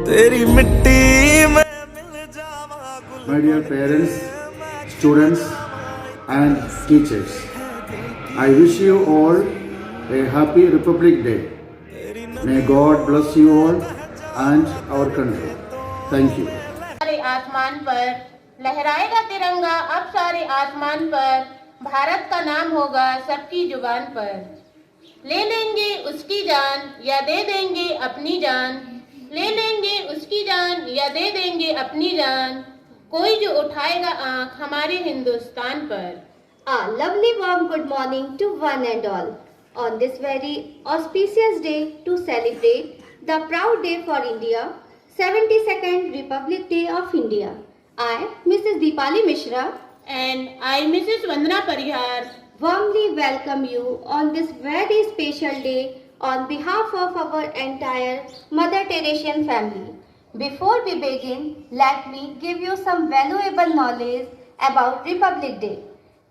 तेरी मिट्टी में मिल जावा गुल। My dear parents, students, and teachers, I wish you all a happy Republic Day. May God bless you all and our country. Thank you. सारे आसमान पर लहराएगा तिरंगा, अब सारे आसमान पर भारत का नाम होगा सबकी जुबान पर। ले लेंगे उसकी जान या दे देंगे अपनी जान, ले लेंगे उसकी जान या दे देंगे अपनी जान, कोई जो उठाएगा आंख हमारे हिंदुस्तान पर। A lovely warm good morning to one and all on this very auspicious day to celebrate the proud day for India, 72nd Republic Day of India. I, Mrs. Deepali Mishra, And I, Mrs. Vandana Parihar, warmly welcome you on this very special day on behalf of our entire Mother Teresian family. Before we begin, let me give you some valuable knowledge about Republic Day.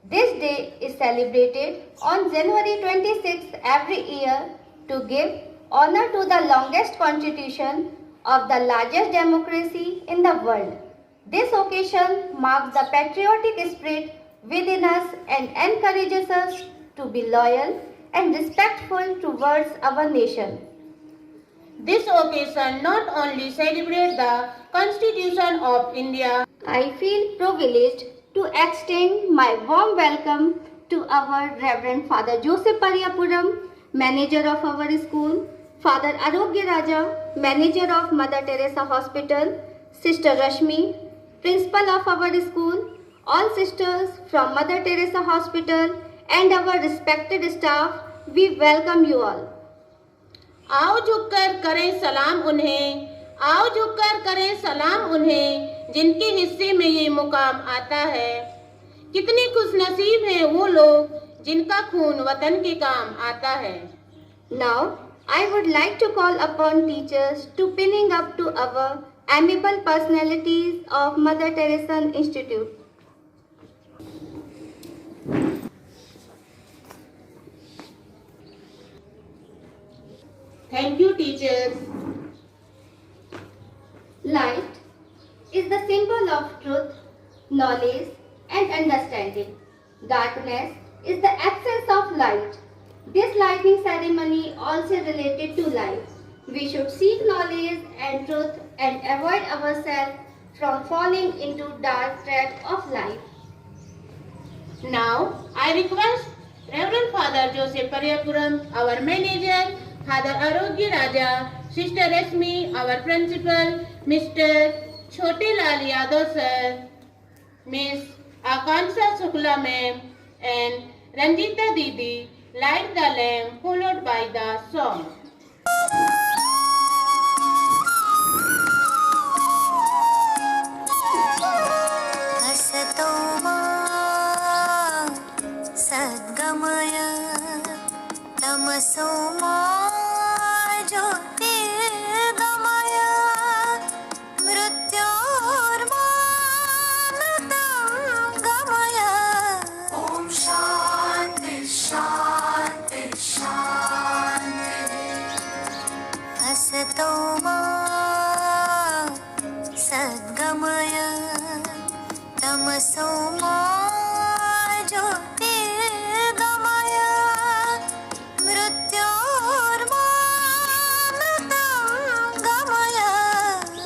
This day is celebrated on January 26th every year to give honor to the longest constitution of the largest democracy in the world. This occasion marks the patriotic spirit within us and encourages us to be loyal and respectful towards our nation. this occasion not only celebrates the Constitution of India, I feel privileged to extend my warm welcome to our Reverend Father Joseph Pariyapuram, manager of our school, Father Arogya Raja, manager of Mother Teresa Hospital, Sister Rashmi, principal of our school, all sisters from Mother Teresa Hospital and our respected staff, we welcome you all. आओ झुककर करें सलाम उन्हें, आओ झुककर करें सलाम उन्हें, जिनके हिस्से में ये मुकाम आता है। कितनी खुशनसीब हैं वो लोग जिनका खून वतन के काम आता है। Now, I would like to call upon teachers to pinning up to our amiable personalities of Mother Teresa Institute. Thank you, teachers. Light is the symbol of truth, knowledge and understanding. Darkness is the absence of light. This lighting ceremony also related to life. We should seek knowledge and truth and avoid ourselves from falling into dark trap of life. Now, I request Reverend Father Joseph Pariyapuram, our manager, Father Arogya Raja, Sister Rashmi, our principal, Mr. Chote Lal Yadav sir, Miss Akansha Shukla ma'am, and Ranjita Didi, light the lamp followed by the song. असतो मा सद्गमय तमसो मा ज्योतिर्गमय मृत्योर्मामृतं गमय। ॐ शान्ति शान्ति शान्ति। असतो मा सद्गमय तमसो मा ज्योतिर्गमय मृत्योर्मामृतं गमय।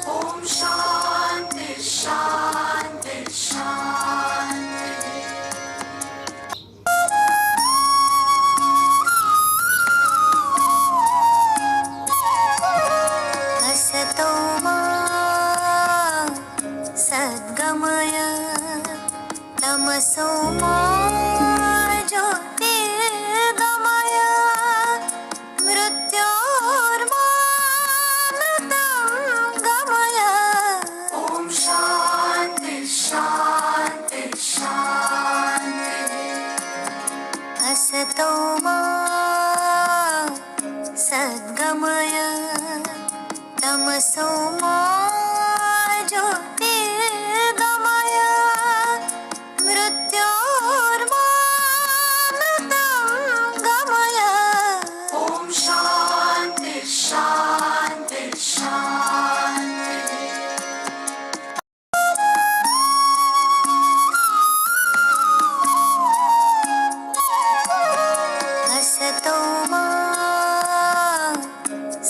ॐ शान्ति शान्ति शान्ति। असतो मा सद्गमय तमसो मा ज्योतिर्गमय मृत्योर्मामृतं गमय। ॐ शान्ति शान्ति शान्ति। असतो मा सद्गमय तमसो मा ज्योतिर्गमय मृत्योर्मामृतं गमय। ॐ शान्ति शान्ति शान्ति।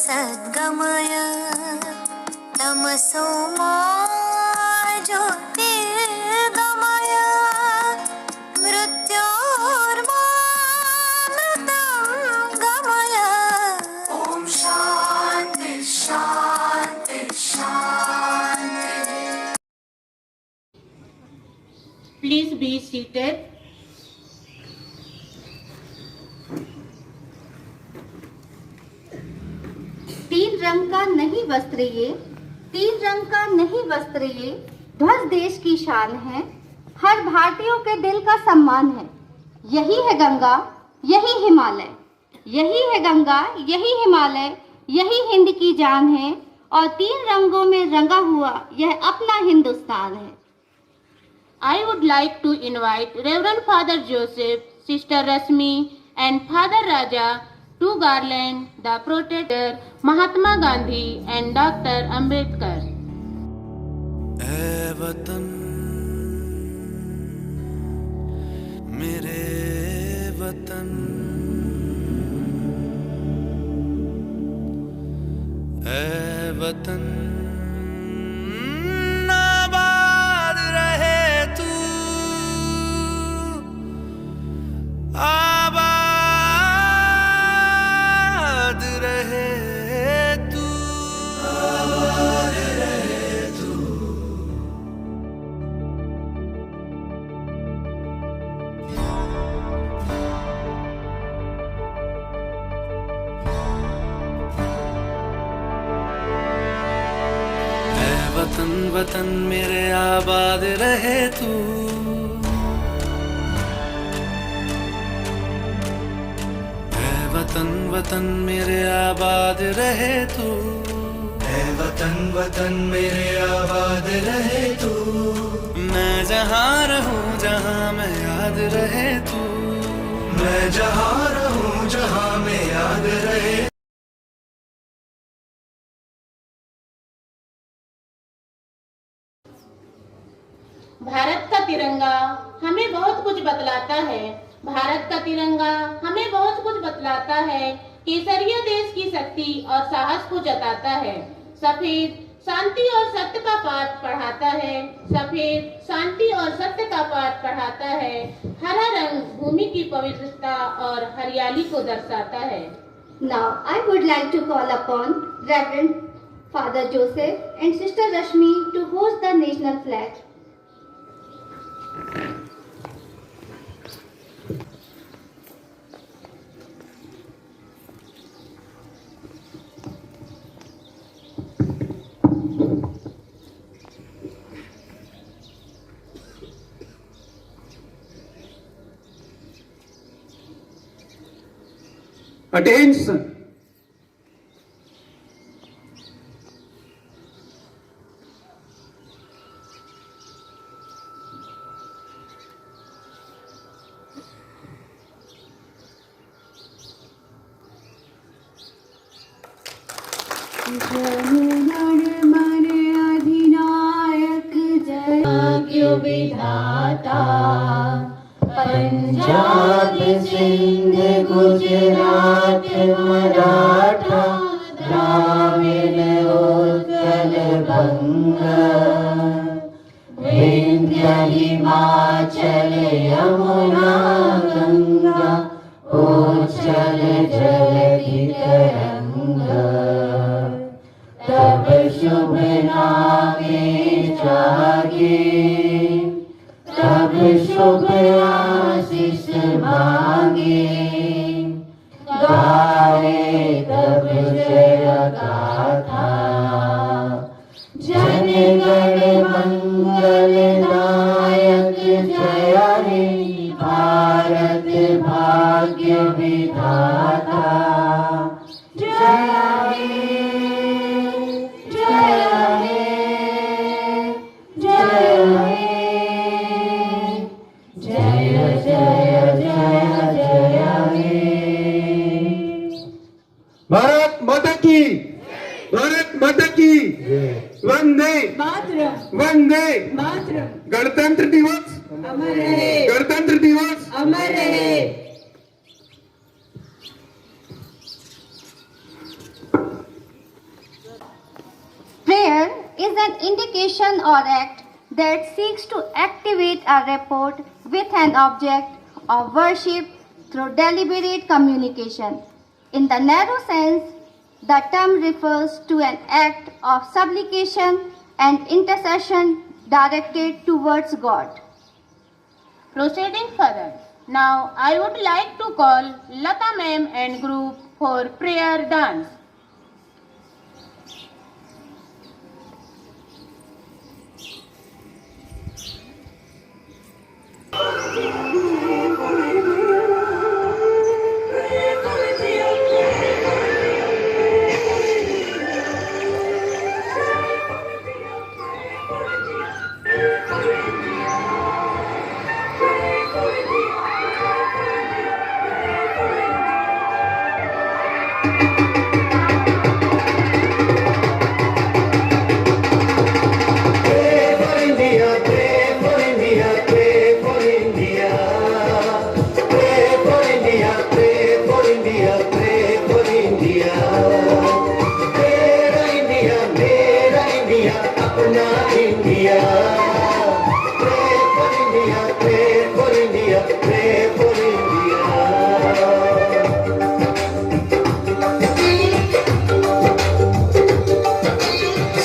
सद्गमय तमसो मा ज्योतिर्गमय मृत्योर्मामृतं गमय ॐ शान्ति शान्ति शान्ति। Please be seated. तीन रंग का नहीं वस्त्र ये, तीन रंग का नहीं वस्त्र ये, ध्वज देश की शान है, हर भारतीयों के दिल का सम्मान है। यही है गंगा, यही हिमालय, यही है गंगा, यही हिमालय, यही हिंद की जान है, और तीन रंगों में रंगा हुआ यह अपना हिंदुस्तान है। I would like to invite Reverend Father Joseph, Sister Rasmi and Father Raja to garland the protector Mahatma Gandhi and Dr. Ambedkar. ऐ वतन मेरे वतन, ऐ वतन आबाद रहे तू, आबाद रहे तू, आबाद रहे तू। ऐ वतन वतन मेरे आबाद रहे तू, ऐ वतन वतन मेरे आबाद रहे तू, ऐ वतन वतन मेरे आबाद रहे तू। मैं जहाँ रहूँ जहाँ मैं याद रहे तू, मैं जहाँ रहूँ जहाँ मैं याद रहे। भारत का तिरंगा हमें बहुत कुछ बतलाता है, भारत का तिरंगा हमें बहुत कुछ बतलाता है। केसरिया देश की शक्ति और साहस को जताता है। सफेद शांति और सत्य का पाठ पढ़ाता है, सफेद शांति और सत्य का पाठ पढ़ाता है। हरा रंग भूमि की पवित्रता और हरियाली को दर्शाता है। Now I would like to call upon Reverend Father Joseph and Sister Rashmi to host the national flag. Attention! विधाता पंजाब सिंध गुजरात मराठा द्राविड़ उत्कल बंग विंध्य हिमाचल यमुना गंगा उच्चल जलधि तरंगा तब शुभ नामे जागे तब शुभ आशीष मांगे गाए तब जय गाथा जन गण मंगल नायक जय हे भारत भाग्य विधाता जय हे जय हे जय हे जय जय जय जय हे। भारत माता की, भारत माता की वंदे मातरम वंदे। मातरम गणतंत्र दिवस अमर रहे गणतंत्र दिवस अमर रहे। is an indication or act that seeks to activate a rapport with an object of worship through deliberate communication. In the narrow sense, the term refers to an act of supplication and intercession directed towards God. Proceeding further, now I would like to call Lata ma'am and group for prayer dance.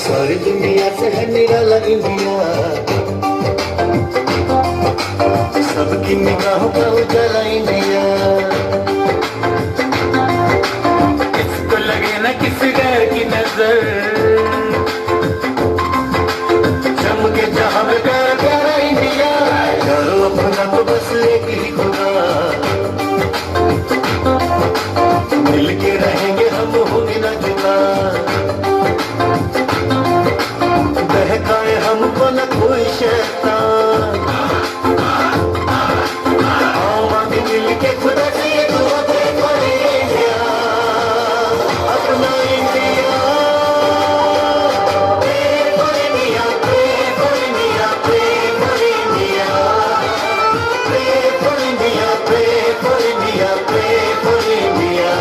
सारी दुनिया से है निराला India, सबकी निगाहों का उजाला India. इसको लगे ना किसी गैर की नजर, चमके जहां में प्यारा प्यारा इंडिया। करो अपना तो बस एक ही खुदा, मिलके रहेंगे हम होंगे ना जुदा। बहकाए हमको न कोई शैतान, आओ आगे मिलके खुदा से ये दुआ दे for India, अपना India. Pray for India, pray for India, pray for India, pray for India, pray for India, pray for India.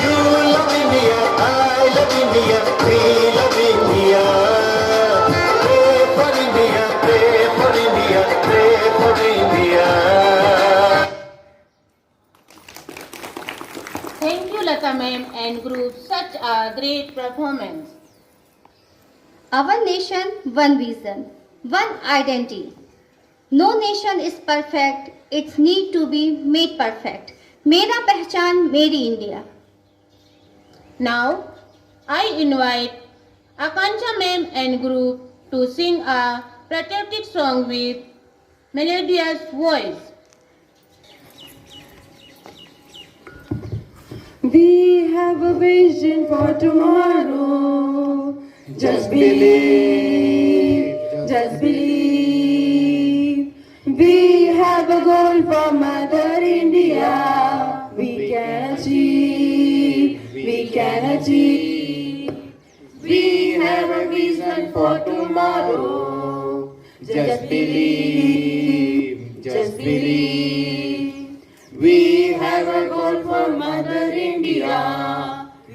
You love India, I love India, we love India. Pray for India, pray for India, pray for India. Thank you Lata ma'am and group, such a great performance. Our nation, one vision, one identity. No nation is perfect, its need to be made perfect. मेरा पहचान मेरी India. Now I invite Akanksha ma'am and group to sing a patriotic song with melodious voice. We have a vision for tomorrow. Just believe, just believe. We have a goal for Mother India. We can achieve, we can achieve. We have a vision for tomorrow. Just believe, just believe. We have a goal for Mother India.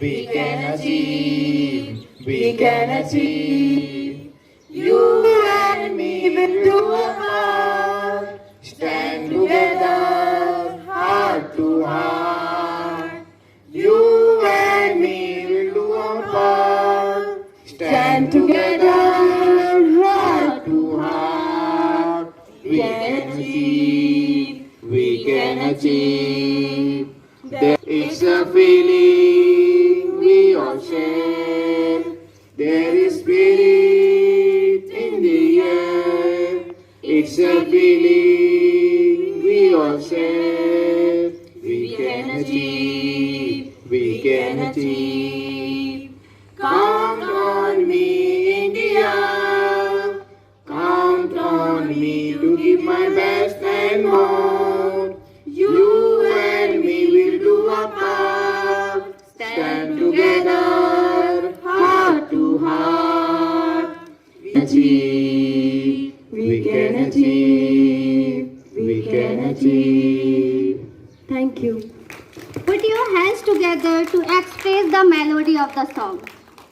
We can achieve, we can achieve. You and me will do our part. Stand together, heart to heart. You and me will do our part. Stand together, heart to heart. We can achieve, we can achieve. It's a feeling we all share. There is spirit in the air. It's a feeling we all share. We can achieve, we can achieve. Count on me, India. Count on me to give my best and more. You and me will do our part. Stand together, heart to heart. We achieve, we can achieve, we can achieve. Thank you. Put your hands together to express the melody of the song.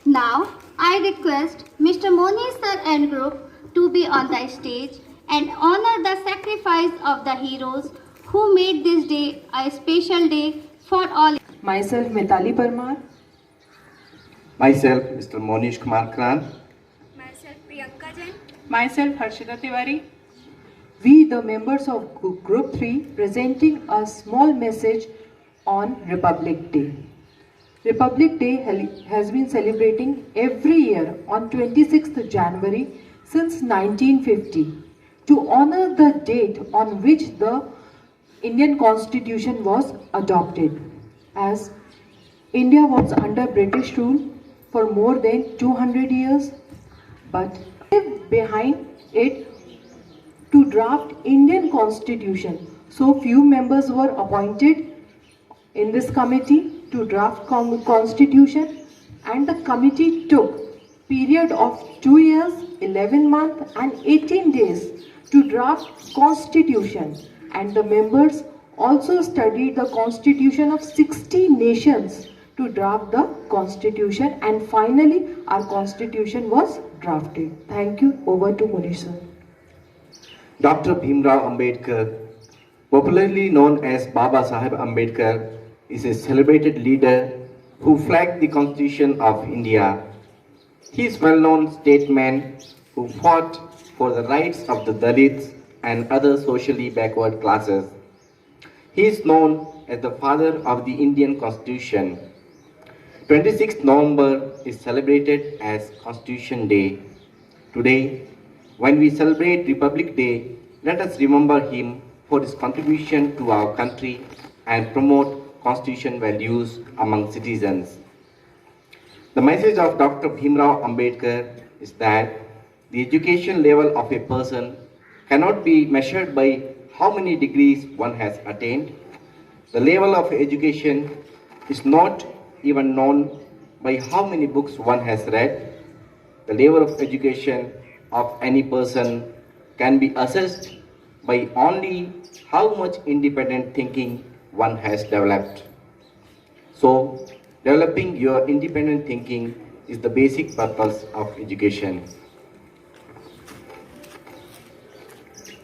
Now, I request Mr. Monish sir and group to be on the stage and honor the sacrifice of the heroes who made this day a special day for all. Myself, Mitali Parmar. Myself, Mr. Monish Kumar Kran. Myself, Priyanka Jain. Myself, Harshita Tiwari. We, the members of Group 3, presenting a small message on Republic Day. Republic Day has been celebrating every year on 26th January since 1950 to honor the date on which the Indian Constitution was adopted, as India was under British rule for more than 200 years, but behind it to draft Indian Constitution. So few members were appointed in this committee to draft Constitution, and the committee took period of 2 years, 11 months and 18 days to draft Constitution, and the members also studied the Constitution of 60 nations to draft the Constitution, and finally our Constitution was drafted. Thank you. Over to Monish sir. Dr. Bhimrao Ambedkar, popularly known as Baba Saheb Ambedkar, is a celebrated leader who flagged the Constitution of India. He is a well-known statesman who fought for the rights of the Dalits and other socially backward classes. He is known as the father of the Indian Constitution. 26th November is celebrated as Constitution Day. Today, when we celebrate Republic Day, let us remember him for his contribution to our country and promote Constitution values among citizens. The message of Dr. Bhimrao Ambedkar is that the education level of a person cannot be measured by how many degrees one has attained. The level of education is not even known by how many books one has read. The level of education of any person can be assessed by only how much independent thinking one has developed. So, developing your independent thinking is the basic purpose of education.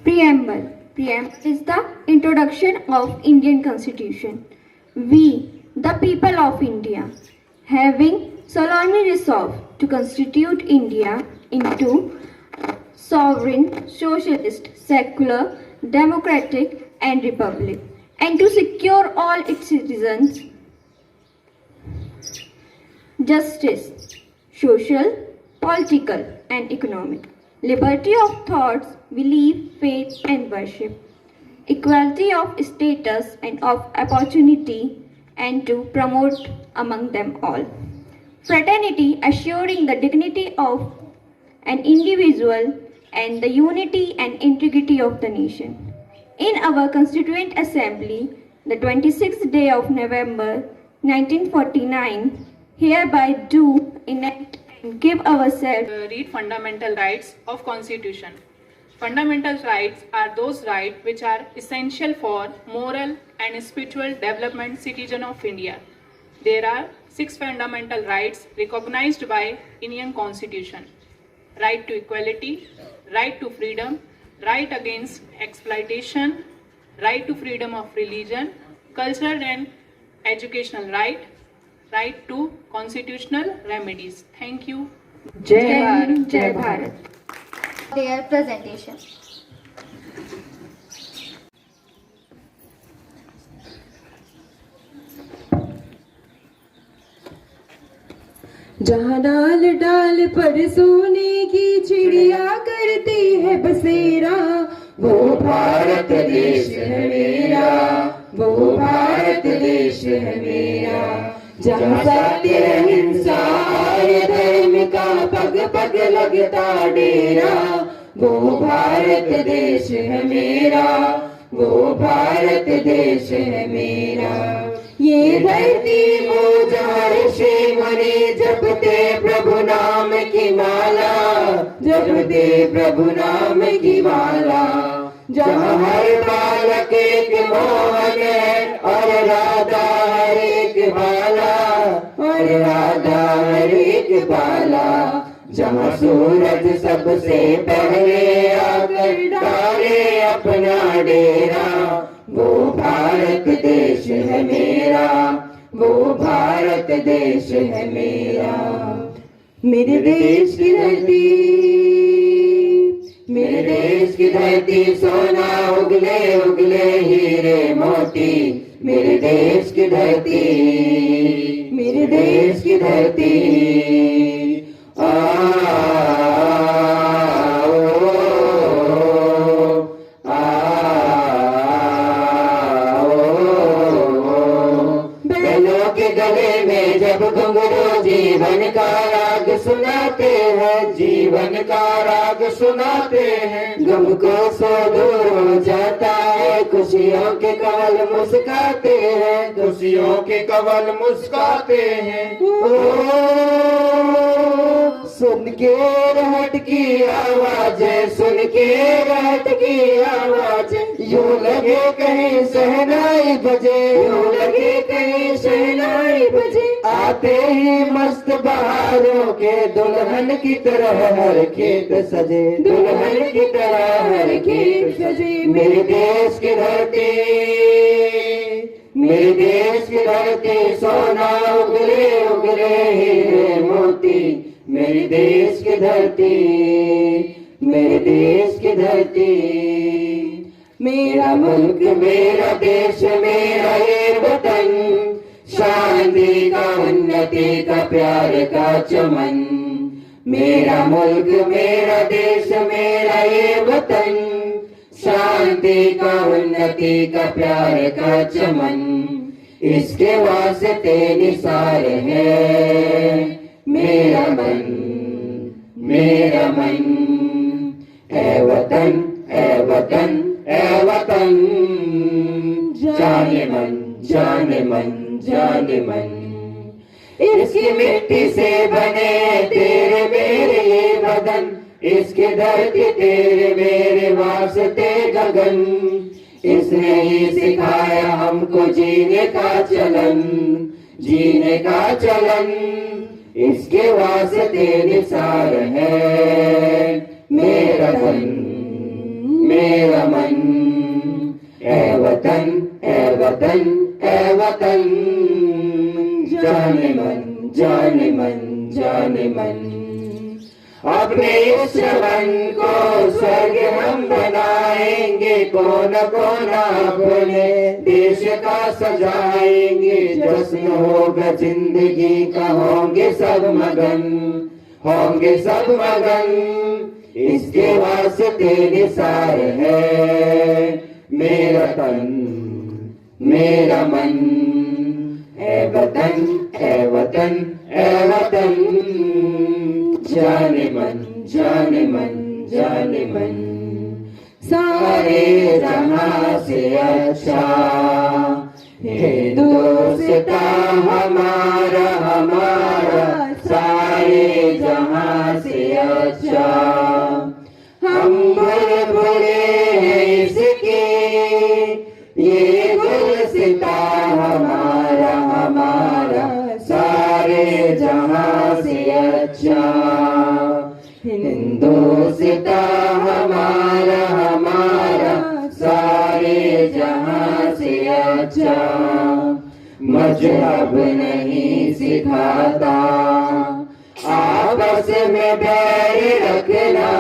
Preamble. Preamble is the introduction of Indian Constitution. We, the people of India, having solemnly resolved to constitute India into sovereign, socialist, secular, democratic and republic, and to secure all its citizens justice, social, political and economic, liberty of thoughts, belief, faith and worship, equality of status and of opportunity, and to promote among them all fraternity, assuring the dignity of an individual and the unity and integrity of the nation. In our Constituent Assembly, the 26th day of November 1949, hereby do enact and give ourselves read fundamental rights of Constitution. Fundamental rights are those rights which are essential for moral and spiritual development citizen of India. There are 6 fundamental rights recognized by Indian Constitution: right to equality, right to freedom, right against exploitation, right to freedom of religion, cultural and educational right, right to constitutional remedies. Thank you. Jai Jai Hind, Hind, Jai Jai Bharat. Their presentation. जहाँ डाल डाल पर सोने की चिड़िया करती है बसेरा, वो भारत देश है मेरा, वो भारत देश है मेरा। जहाँ सत्य अहिंसा और धर्म का पग पग लगता डेरा, वो भारत देश है मेरा, वो भारत देश है मेरा। ये धरती वो जहाँ ऋषि मुनि जपते प्रभु नाम की माला, जपते प्रभु नाम की माला। जहाँ हर बालक एक मोहन है और राधा हर एक बाला, और और आधार एक बाला, जहाँ सूरज सबसे पहले आकर डाले अपना डेरा, वो भारत देश है मेरा, वो भारत देश है मेरा। मेरे देश की धरती, मेरे देश की धरती, सोना उगले उगले हीरे मोती, मेरे देश की धरती, मेरे देश की धरती। बैलों के गले में जब घुंघरू जीवन का राग सुनाते हैं, जीवन का राग सुनाते हैं, गम को सो दूर हो जाता है, खुशियों के कवल मुस्काते हैं, खुशियों के कवल मुस्काते हैं। सुन के रहट की आवाज, सुन के रहट की आवाज, यूं लगे कहीं शहनाई बजे, यूं लगे कहीं शहनाई बजे। आते ही मस्त बहारों के दुल्हन की तरह हर खेत सजे, दुल्हन की तरह हर खेत सजे। मेरे देश की धरती, मेरे देश की धरती, सोना उगले उगले हीरे मोती, मेरे देश की धरती, मेरे देश की धरती। मेरा मुल्क मेरा देश मेरा ये वतन, शांति का उन्नति का प्यार का चमन। मेरा मुल्क मेरा देश मेरा ये वतन, शांति का उन्नति का प्यार का चमन। इसके वास्ते निसार है मेरा मन, मेरा मन। ऐ वतन, ऐ वतन, ऐ वतन, जाने मन, जाने मन, जाने मन। इसकी मिट्टी से बने तेरे मेरे ये बदन, इसकी धरती तेरे मेरे वास्ते गगन। इसने ही सिखाया हमको जीने का चलन, जीने का चलन। इसके वास्ते निसार है मेरा मन, मेरा मन। ऐ वतन, ऐ वतन, ऐ वतन, जाने मन, जाने मन, जाने मन। अपने इस वन को स्वर्ग हम बनाएंगे, कोना कोना अपने देश का सजाएंगे। जश्न होगा जिंदगी का, होंगे सब मगन, होंगे सब मगन। इसके वास्ते निसार है मेरा तन, मेरा मन। ऐ वतन, ऐ वतन, ऐ वतन, जाने मन, जाने मन, जाने मन। सारे जहां से अच्छा हिंदुस्तान हमारा, हमारा। सारे जहां से अच्छा हम बड़े हैं इसके, ये गुलसिता हमारा, हमारा। सारे जहां से अच्छा हिंदुस्तान हमारा, हमारा। सारे जहां से अच्छा मजहब नहीं सिखाता आपस में बैर रखना,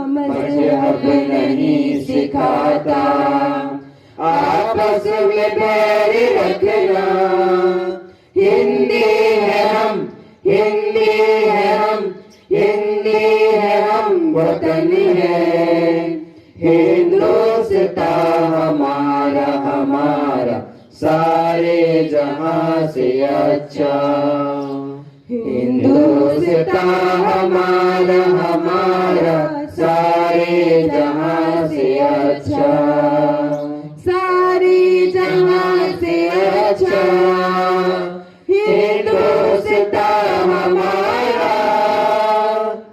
मजहब नहीं सिखाता आपस में बैर रखना। हिंदी है हम, हिंदी है हम, हिंदी है हम, वतन है हिंदुस्तान हमारा, हमारा। सारे जहां से अच्छा हिंदुस्तान हमारा, हमारा। सारे जहां से अच्छा, सारे जहां से अच्छा हिंदुस्तान हमारा,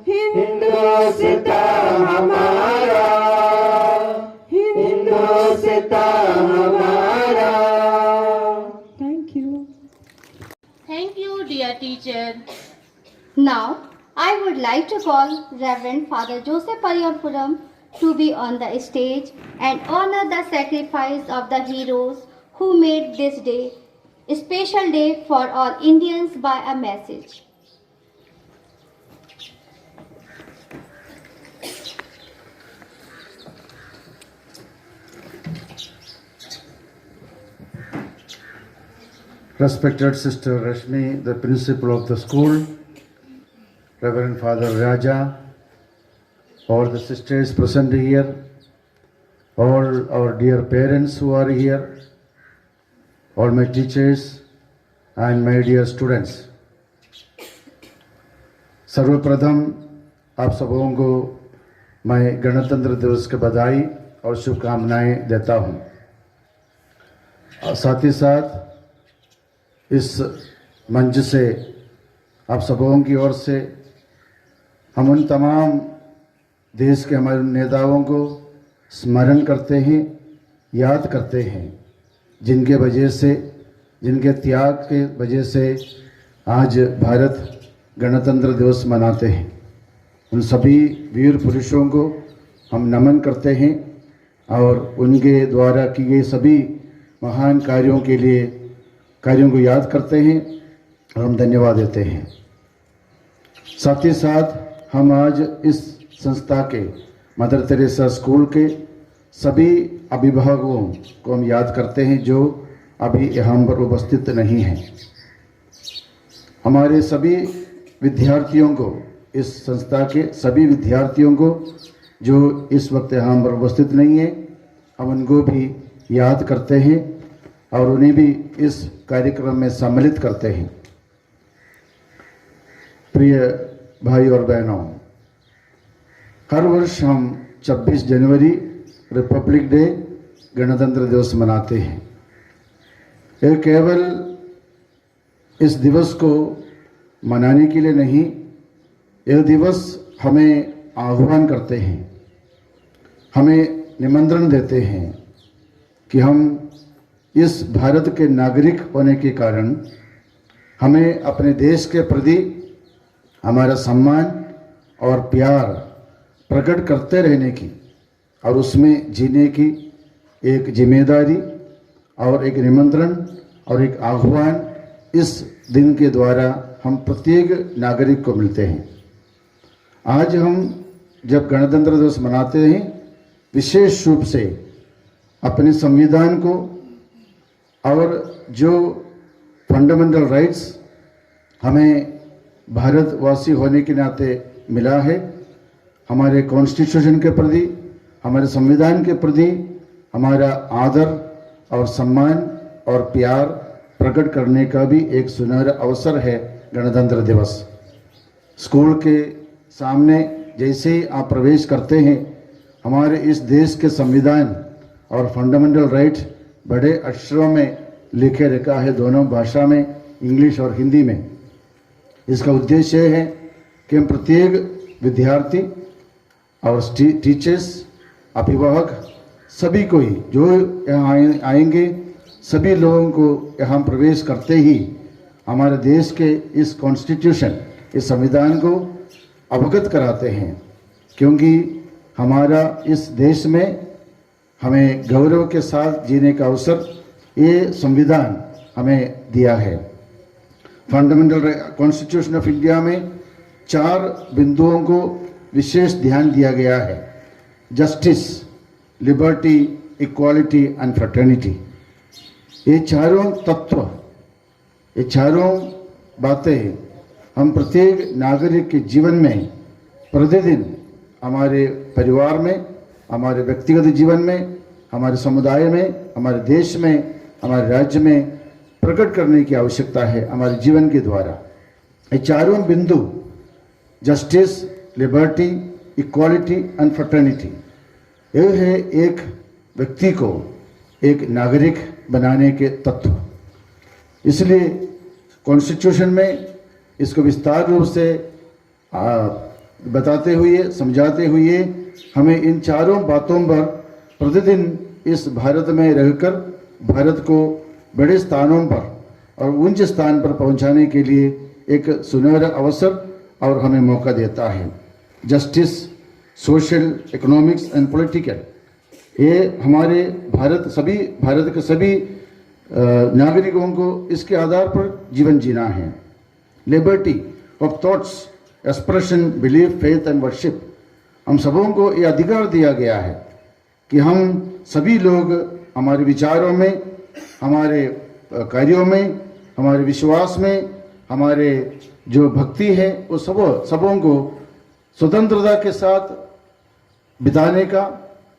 हिंदुस्तान हमारा, हिंदुस्तान हमारा। Thank you. Thank you teacher. Now, I would like to call Reverend Father Joseph Pariyapuram to be on the stage and honor the sacrifice of the heroes who made this day a special day for all Indians by a message. Respected Sister Rashmi, the principal of the school, Reverend Father Raja, all the sisters present here, all our dear parents who are here, all my teachers and my dear students. सर्वप्रथम आप सबों को मैं गणतंत्र दिवस की बधाई और शुभकामनाएं देता हूं। साथ ही साथ इस मंच से आप सबों की ओर से हम उन तमाम देश के हमारे नेताओं को स्मरण करते हैं, याद करते हैं, जिनके वजह से, जिनके त्याग के वजह से आज भारत गणतंत्र दिवस मनाते हैं। उन सभी वीर पुरुषों को हम नमन करते हैं और उनके द्वारा किए गए सभी महान कार्यों के लिए कार्यों को याद करते हैं और हम धन्यवाद देते हैं। साथ ही साथ हम आज इस संस्था के मदर तेरेसा स्कूल के सभी अभिभावकों को हम याद करते हैं जो अभी यहाँ पर उपस्थित नहीं हैं। हमारे सभी विद्यार्थियों को, इस संस्था के सभी विद्यार्थियों को जो इस वक्त यहाँ पर उपस्थित नहीं है, हम उनको भी याद करते हैं और उन्हें भी इस कार्यक्रम में सम्मिलित करते हैं। प्रिय भाई और बहनों, हर वर्ष हम 26 जनवरी रिपब्लिक डे गणतंत्र दिवस मनाते हैं। यह केवल इस दिवस को मनाने के लिए नहीं, यह दिवस हमें आह्वान करते हैं, हमें निमंत्रण देते हैं कि हम इस भारत के नागरिक होने के कारण हमें अपने देश के प्रति हमारा सम्मान और प्यार प्रकट करते रहने की और उसमें जीने की एक जिम्मेदारी और एक निमंत्रण और एक आह्वान इस दिन के द्वारा हम प्रत्येक नागरिक को मिलते हैं। आज हम जब गणतंत्र दिवस मनाते हैं, विशेष रूप से अपने संविधान को और जो फंडामेंटल राइट्स हमें भारतवासी होने के नाते मिला है, हमारे कॉन्स्टिट्यूशन के प्रति, हमारे संविधान के प्रति हमारा आदर और सम्मान और प्यार प्रकट करने का भी एक सुनहरा अवसर है गणतंत्र दिवस। स्कूल के सामने जैसे ही आप प्रवेश करते हैं, हमारे इस देश के संविधान और फंडामेंटल राइट बड़े अक्षरों में लिखे रखा है, दोनों भाषा में, इंग्लिश और हिंदी में। इसका उद्देश्य है कि हम प्रत्येक विद्यार्थी और टीचर्स, अभिभावक, सभी को ही जो यहाँ आएंगे, सभी लोगों को यहाँ प्रवेश करते ही हमारे देश के इस कॉन्स्टिट्यूशन, इस संविधान को अवगत कराते हैं, क्योंकि हमारा इस देश में हमें गौरव के साथ जीने का अवसर ये संविधान हमें दिया है। फंडामेंटल कॉन्स्टिट्यूशन ऑफ इंडिया में 4 बिंदुओं को विशेष ध्यान दिया गया है: justice, liberty, equality and fraternity. ये चारों तत्व, ये चारों बातें हम प्रत्येक नागरिक के जीवन में प्रतिदिन हमारे परिवार में, हमारे व्यक्तिगत जीवन में, हमारे समुदाय में, हमारे देश में, हमारे राज्य में प्रकट करने की आवश्यकता है हमारे जीवन के द्वारा। ये चारों बिंदु justice, liberty, equality and fraternity, यह है एक व्यक्ति को एक नागरिक बनाने के तत्व। इसलिए कॉन्स्टिट्यूशन में इसको विस्तार रूप से बताते हुए, समझाते हुए हमें इन चारों बातों पर प्रतिदिन इस भारत में रहकर भारत को बड़े स्थानों पर और उच्च स्थान पर पहुंचाने के लिए एक सुनहरा अवसर और हमें मौका देता है। Justice, social, economics and political, ये हमारे भारत के सभी नागरिकों को इसके आधार पर जीवन जीना है। Liberty of thoughts, expression, belief, faith and worship, हम सबों को ये अधिकार दिया गया है कि हम सभी लोग हमारे विचारों में, हमारे कार्यों में, हमारे विश्वास में, हमारे जो भक्ति है वो सबों को स्वतंत्रता के साथ बिताने का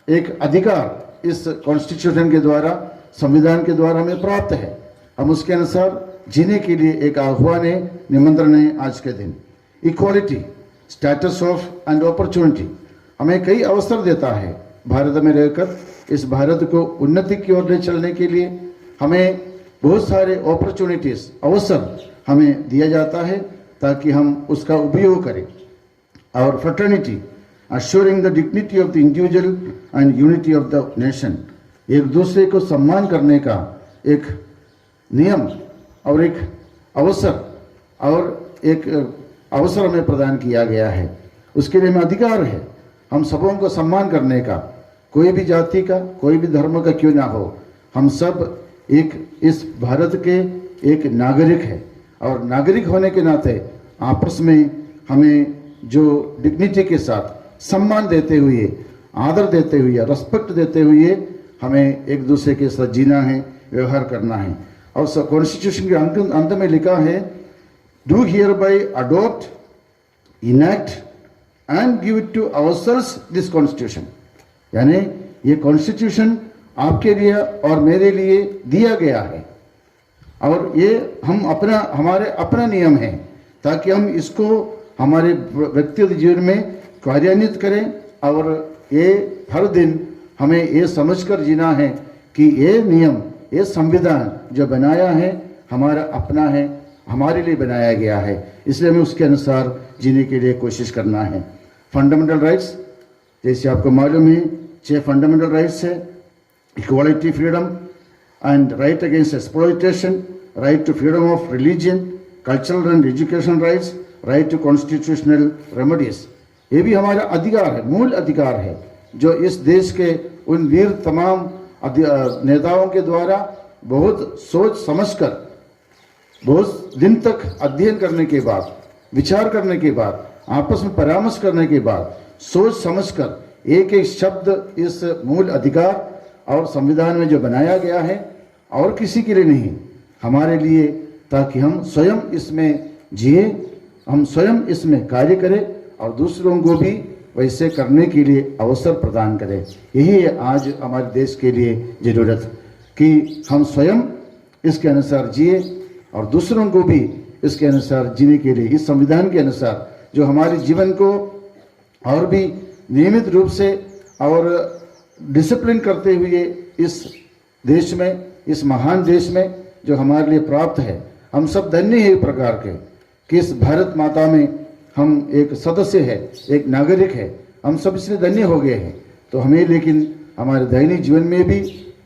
एक अधिकार इस कॉन्स्टिट्यूशन के द्वारा, संविधान के द्वारा हमें प्राप्त है। हम उसके अनुसार जीने के लिए एक आह्वान है, निमंत्रण है आज के दिन। Equality, status of and opportunity, हमें कई अवसर देता है भारत में रहकर इस भारत को उन्नति की ओर ले चलने के लिए। हमें बहुत सारे अपॉर्चुनिटीज, अवसर हमें दिया जाता है ताकि हम उसका उपयोग करें। और fraternity, assuring the dignity of the individual and unity of the nation, एक दूसरे को सम्मान करने का एक नियम और एक अवसर हमें प्रदान किया गया है। उसके लिए हमें अधिकार है हम सबों को सम्मान करने का, कोई भी जाति का, कोई भी धर्म का क्यों ना हो, हम सब एक इस भारत के एक नागरिक है। और नागरिक होने के नाते आपस में हमें जो डिग्निटी के साथ, सम्मान देते हुए, आदर देते हुए, रेस्पेक्ट देते हुए हमें एक दूसरे के साथ जीना है, व्यवहार करना है। और कॉन्स्टिट्यूशन के अंत में लिखा है, do hereby adopt, enact and give it to ourselves this constitution, यानी ये कॉन्स्टिट्यूशन आपके लिए और मेरे लिए दिया गया है और ये हमारे अपना नियम है ताकि हम इसको हमारे व्यक्तिगत जीवन में कार्यान्वित करें। और ये हर दिन हमें ये समझकर जीना है कि ये नियम, ये संविधान जो बनाया है हमारा अपना है, हमारे लिए बनाया गया है, इसलिए हमें उसके अनुसार जीने के लिए कोशिश करना है। फंडामेंटल राइट्स, जैसे आपको मालूम है 6 फंडामेंटल राइट्स है। Equality, freedom and right against exploitation, right to freedom of religion, cultural and education rights, right to constitutional remedies, ये भी हमारा अधिकार है, मूल अधिकार है जो इस देश के उन वीर तमाम नेताओं के द्वारा बहुत सोच समझकर, बहुत दिन तक अध्ययन करने के बाद, विचार करने के बाद, आपस में परामर्श करने के बाद, सोच समझकर एक एक शब्द इस मूल अधिकार और संविधान में जो बनाया गया है और किसी के लिए नहीं, हमारे लिए, ताकि हम स्वयं इसमें जिए, हम स्वयं इसमें कार्य करें और दूसरों को भी वैसे करने के लिए अवसर प्रदान करें। यही है आज हमारे देश के लिए ज़रूरत कि हम स्वयं इसके अनुसार जिए और दूसरों को भी इसके अनुसार जीने के लिए, इस संविधान के अनुसार जो हमारे जीवन को और भी नियमित रूप से और डिसिप्लिन करते हुए इस देश में, इस महान देश में जो हमारे लिए प्राप्त है। हम सब धन्य हैं एक प्रकार के कि इस भारत माता में हम एक सदस्य है, एक नागरिक है, हम सब इसलिए धन्य हो गए हैं। तो हमें लेकिन हमारे दैनिक जीवन में भी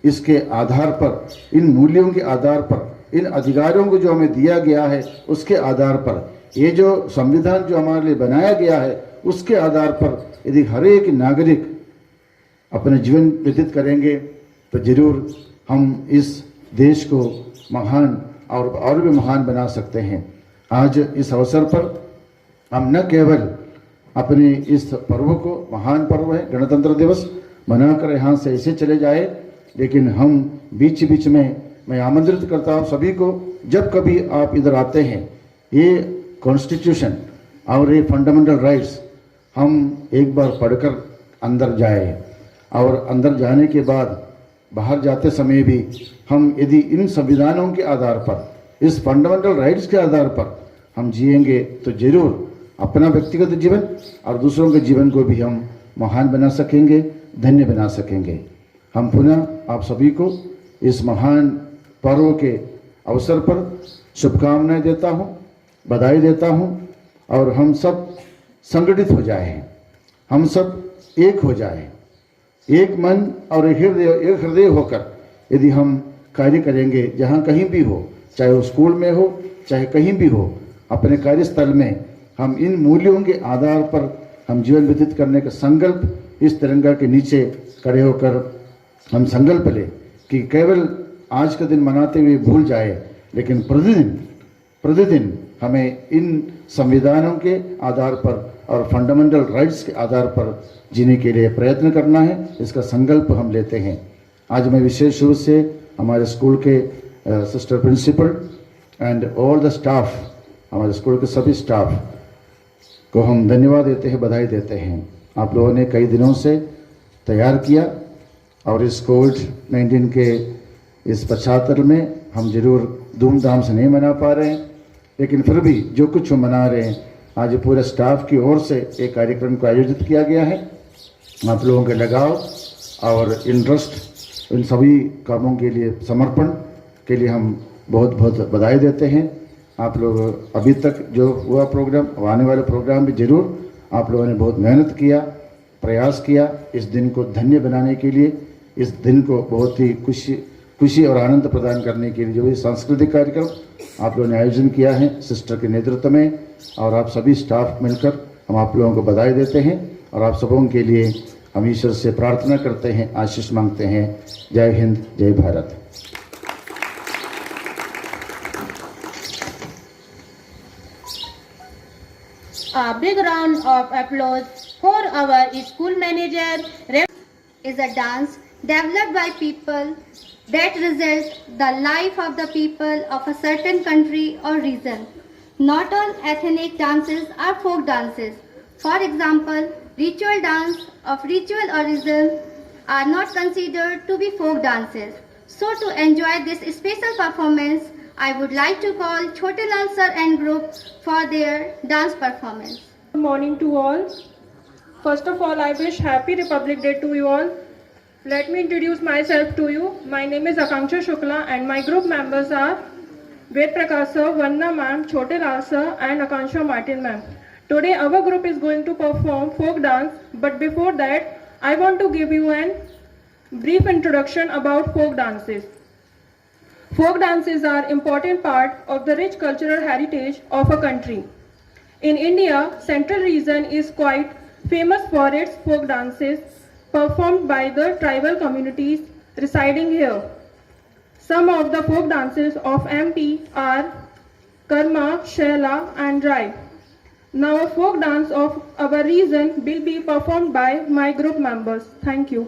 इसके आधार पर, इन मूल्यों के आधार पर, इन अधिकारों को जो हमें दिया गया है उसके आधार पर, ये जो संविधान जो हमारे लिए बनाया गया है उसके आधार पर यदि हर एक नागरिक अपने जीवन व्यतीत करेंगे तो जरूर हम इस देश को महान और भी महान बना सकते हैं। आज इस अवसर पर हम न केवल अपने इस पर्व को, महान पर्व है गणतंत्र दिवस, मनाकर यहाँ से ऐसे चले जाए, लेकिन हम बीच बीच में मैं आमंत्रित करता हूँ सभी को, जब कभी आप इधर आते हैं, ये कॉन्स्टिट्यूशन और ये फंडामेंटल राइट्स हम एक बार पढ़कर अंदर जाए और अंदर जाने के बाद बाहर जाते समय भी हम यदि इन संविधानों के आधार पर, इस फंडामेंटल राइट्स के आधार पर हम जिएंगे तो जरूर अपना व्यक्तिगत जीवन और दूसरों के जीवन को भी हम महान बना सकेंगे, धन्य बना सकेंगे। हम पुनः आप सभी को इस महान पर्व के अवसर पर शुभकामनाएं देता हूं, बधाई देता हूं और हम सब संगठित हो जाएं, हम सब एक हो जाएं, एक मन और एक हृदय होकर यदि हम कार्य करेंगे, जहाँ कहीं भी हो, चाहे वो स्कूल में हो, चाहे कहीं भी हो, अपने कार्यस्थल में हम इन मूल्यों के आधार पर हम जीवन व्यतीत करने का संकल्प इस तिरंगा के नीचे खड़े होकर हम संकल्प लें कि केवल आज का दिन मनाते हुए भूल जाए, लेकिन प्रतिदिन हमें इन संविधानों के आधार पर और फंडामेंटल राइट्स के आधार पर जीने के लिए प्रयत्न करना है। इसका संकल्प हम लेते हैं। आज मैं विशेष रूप से हमारे स्कूल के sister principal and all the staff, हमारे स्कूल के सभी स्टाफ को हम धन्यवाद देते हैं, बधाई देते हैं। आप लोगों ने कई दिनों से तैयार किया और इस कोविड-19 के इस 75 में हम जरूर धूमधाम से नहीं मना पा रहे हैं, लेकिन फिर भी जो कुछ हम मना रहे हैं, आज पूरे स्टाफ की ओर से एक कार्यक्रम को आयोजित किया गया है। आप लोगों के लगाव और इंटरेस्ट, इन सभी कामों के लिए, समर्पण के लिए हम बहुत बहुत बधाई देते हैं। आप लोग अभी तक जो हुआ प्रोग्राम, आने वाले प्रोग्राम भी जरूर आप लोगों ने बहुत मेहनत किया, प्रयास किया इस दिन को धन्य बनाने के लिए, इस दिन को बहुत ही खुशी और आनंद प्रदान करने के लिए जो भी सांस्कृतिक कार्यक्रम आप लोगों ने आयोजन किया है सिस्टर के नेतृत्व में, और आप सभी स्टाफ मिलकर हम आप लोगों को बधाई देते हैं और आप सबों के लिए हम ईश्वर से प्रार्थना करते हैं, आशीष मांगते हैं। जय हिंद, जय Bharat. A big round of applause for our school manager. Is a dance developed by people that result the life of the people of a certain country or region. Not all ethnic dances are folk dances. For example, ritual dance of ritual origin are not considered to be folk dances. So to enjoy this special performance, I would like to call Chote Lal sir and group for their dance performance. Good morning to all. First of all, I wish Happy Republic Day to you all. Let me introduce myself to you. My name is Akanksha Shukla and my group members are Ved Prakash sir, Vandana ma'am, Chote Lal sir and Akansha Martin ma'am. Today our group is going to perform folk dance, but before that I want to give you a brief introduction about folk dances. Folk dances are important part of the rich cultural heritage of a country. In India, central region is quite famous for its folk dances performed by the tribal communities residing here. Some of the folk dances of MP are Karma, Shela and Rai. Now a folk dance of our region will be performed by my group members. Thank you.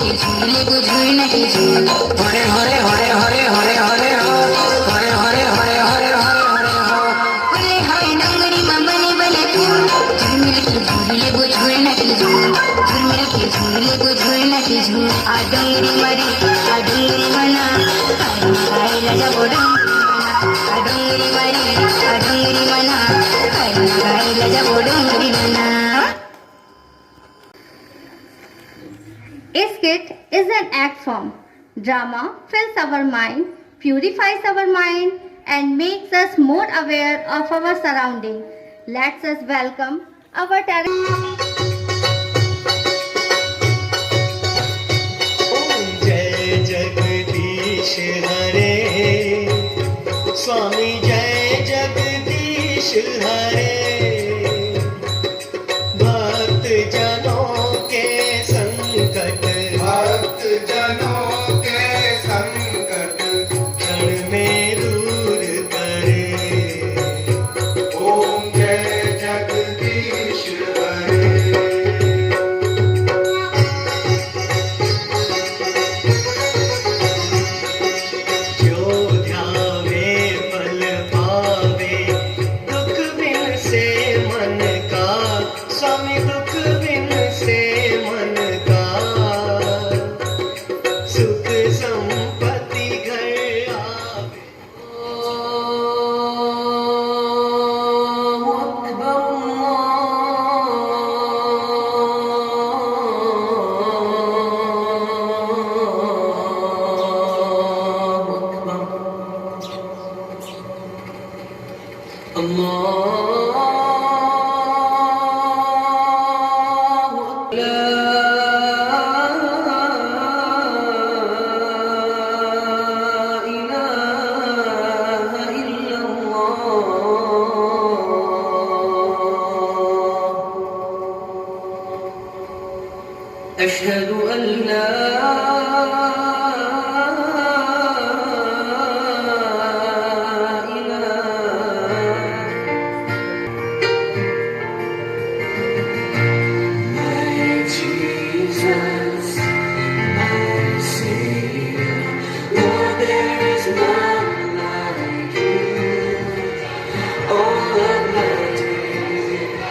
के झूले को झूलने के झूल हरे हरे हरे हरे हरे हरे हो हरे हरे हरे हरे हरे हरे हो Hare Hare dungaree में बने बने फूल झूले के झूले को झूलने के झूल झूले के झूले को झूलने के झूल आ डंगरी मरी आ डंगरी मना गाय राजा बोडा आ डंगरी मरी आ डंगरी मना गाय राजा बोडा मना. Skit is an act form. Drama fills our mind, purifies our mind, and makes us more aware of our surroundings. Let us welcome our talent. जय जगदीश हरे स्वामी जय जगदीश हरे भक्त जनों के संकट क्षण में दूर करे ओम जय जगदीश हरे जो ध्यावे फल पावे दुख बिन से मन का स्वामी दुख बिन से मन का सुख संपत्ति घर आवे أشهد أن لا Jesus, my Savior, Lord, there is none like you. All of my days,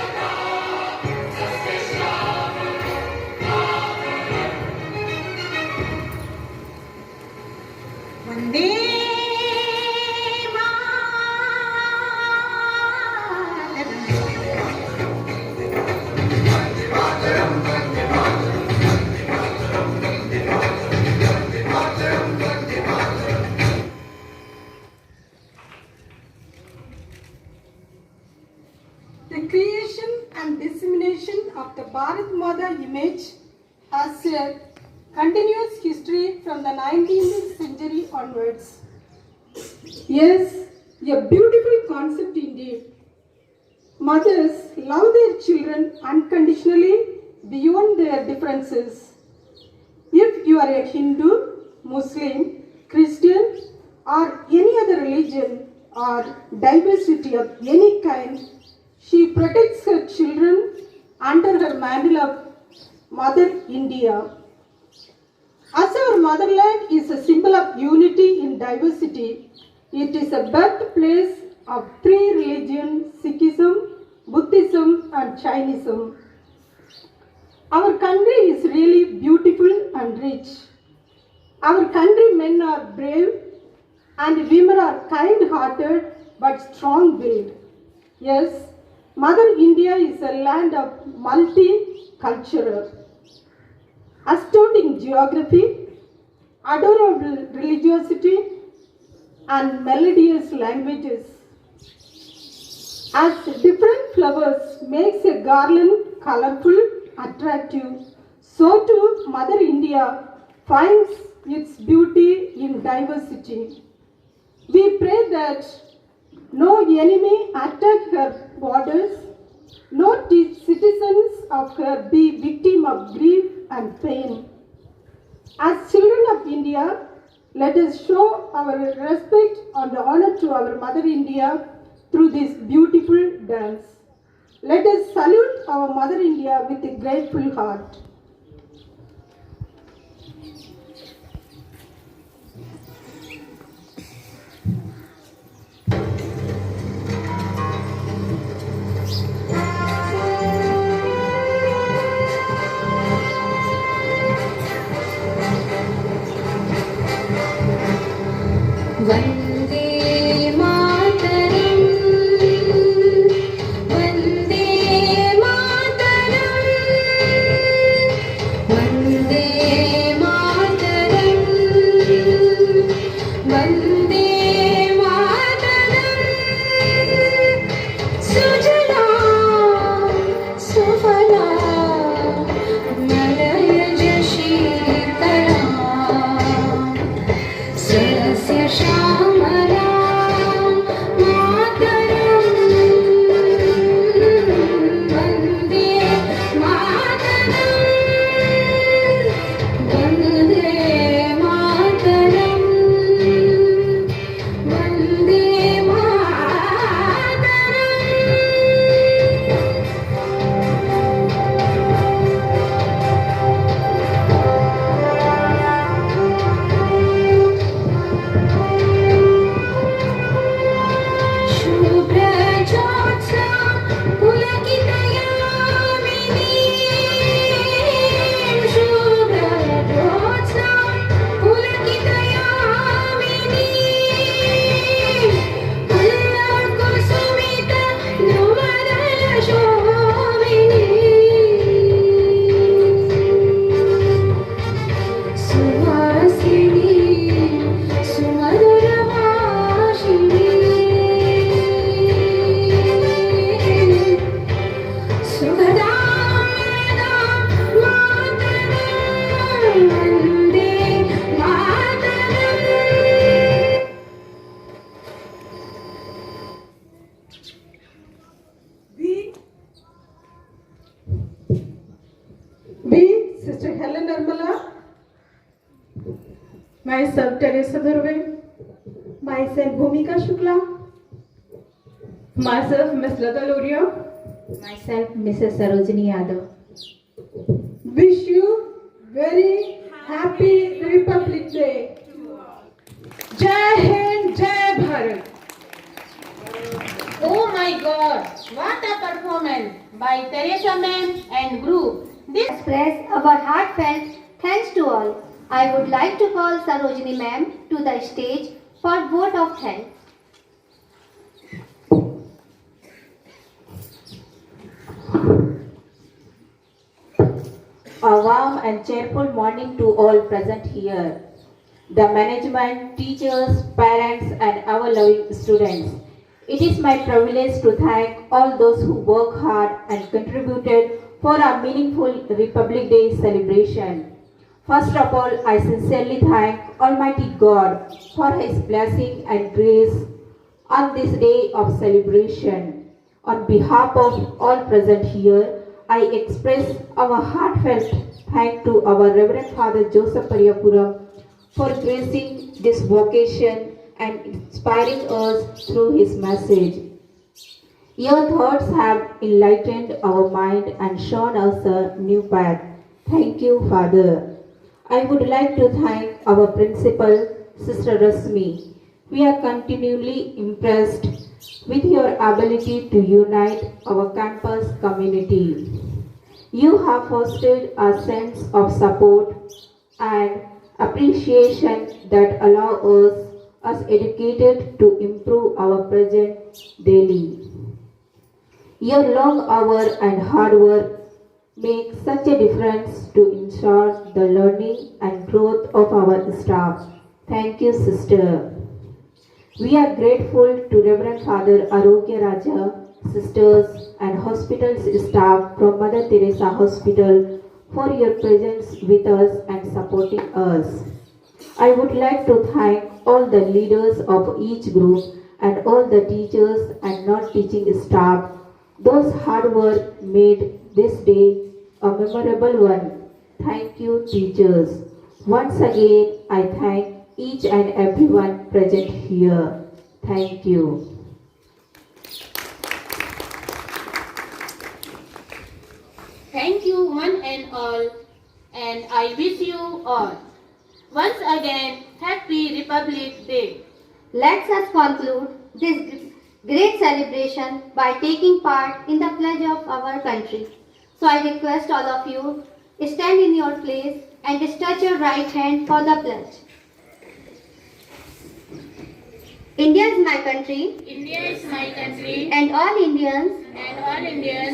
Vande The creation and dissemination of the Bharat Mata image has a continuous history from the 19th century onwards. Yes, a beautiful concept indeed. Mothers love their children unconditionally beyond their differences. If you are a Hindu, Muslim, Christian, or any other religion or diversity of any kind, she protects her children under her mantle of Mother India. As our motherland is a symbol of unity in diversity, it is a birthplace of three religions, Sikhism, Buddhism and Jainism. Our country is really beautiful and rich. Our countrymen are brave and women are kind-hearted but strong-willed. Yes, Mother India is a land of multicultural, astounding geography, adorable religiosity, and melodious languages. As different flowers makes a garland colorful, attractive, so too Mother India finds its beauty in diversity. We pray that no enemy attack her borders, no citizens of her be victim of grief and pain. As children of India, let us show our respect and honor to our Mother India through this beautiful dance. Let us salute our Mother India with a grateful heart. Vande Mataram Vande Mataram Vande Mataram Vande Mataram सुजला सुफला मलयज शीतला सस्य श्यामला मातरम् वन्दे मातरम् वन्दे मातरम् वन्दे शुभ्रज्योत्स्ना पुलकितयामिनी शुभ्रज्योत्स्ना पुलकितयामिनी पुल्लकुसुमित ध्रुवदलशोभिनी सुहासिनी सुमधुरभाषिणी सुखदायदा मातरम् Vande Mataram We, Sister Helen Nirmala, myself Teresa Dhurve, myself Bhumika Shukla, myself Miss Lata Loria, Myself, Mrs. Sarojini Yadav. wish you very happy Republic Day. Jai Hind, Jai Bharat. Oh my God, what a performance by Teresa ma'am and group. This Express our heartfelt thanks to all. I would like to call Sarojini ma'am to the stage for vote of thanks. A warm and cheerful morning to all present here. The management, teachers, parents and our loving students. It is my privilege to thank all those who work hard and contributed for a meaningful Republic Day celebration. First of all, I sincerely thank Almighty God for His blessing and grace on this day of celebration. On behalf of all present here, I express our heartfelt thanks to our Reverend Father Joseph Pariyapuram for gracing this vocation and inspiring us through his message. Your thoughts have enlightened our mind and shown us a new path. Thank you, Father. I would like to thank our principal, Sister Rasmi. We are continually impressed with your ability to unite our campus community. You have fostered a sense of support and appreciation that allow us as educated to improve our present daily. Your long hour and hard work make such a difference to ensure the learning and growth of our staff. Thank you, sister. We are grateful to Reverend Father Arogya Raja, sisters and hospital staff from Mother Teresa Hospital for your presence with us and supporting us. I would like to thank all the leaders of each group and all the teachers and non-teaching staff. Those hard work made this day a memorable one. Thank you, teachers. Once again, I thank each and everyone present here. Thank you. Thank you one and all, and I wish you all Once again, Happy Republic Day. Let us conclude this great celebration by taking part in the pledge of our country. So I request all of you, stand in your place and stretch your right hand for the pledge. India is my country, India is my country, and all Indians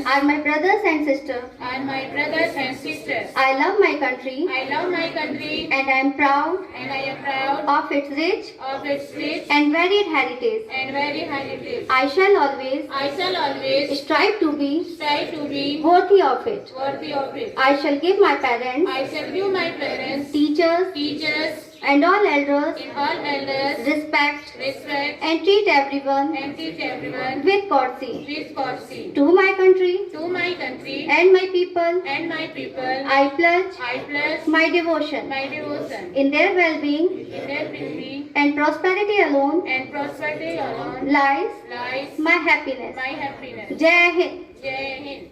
are my brothers and sisters. are my brothers and sisters. I love my country, I love my country, and I am proud and I am proud of its rich of its rich and varied heritage. and very heritage. I shall always I shall always strive to be worthy of it. worthy of it. I shall give my parents, I shall give my parents, teachers, teachers, and all elders and all elders respect respect and treat everyone and teach everyone with courtesy. with courtesy. To my country To my country and my people, and my people, I pledge I pledge my devotion. my devotion. In their well-being In their beauty and prosperity alone and prosperity alone lies lies my happiness. my happiness. Jai Hind. Jai Hind.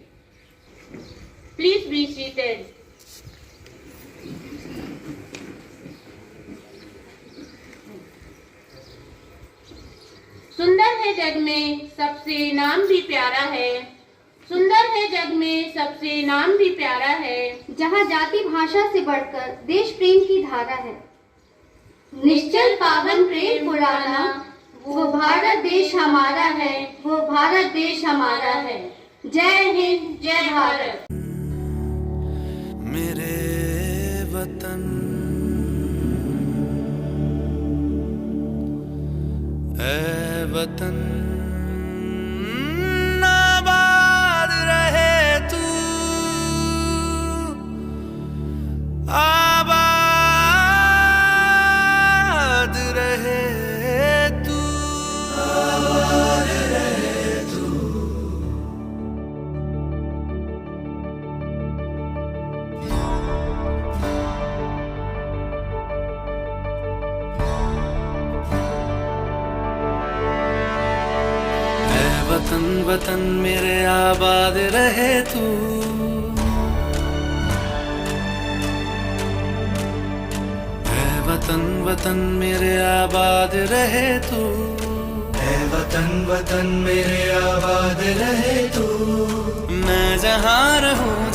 Please be seated. सुंदर है जग में सबसे नाम भी प्यारा है, सुंदर है जग में सबसे नाम भी प्यारा है, जहाँ जाति भाषा से बढ़कर देश प्रेम की धारा है। निश्चल पावन प्रेम पुराना, वो भारत देश हमारा है, वो भारत देश हमारा है। जय हिंद, जय भारत। मेरे वतन ऐ वतन आबाद रहे तू, आबाद रहे तू, आबाद रहे तू। वतन वतन मेरे आबाद रहे तू, ऐ वतन वतन मेरे आबाद रहे तू, ऐ वतन वतन मेरे आबाद रहे तू। मैं जहाँ रहूँ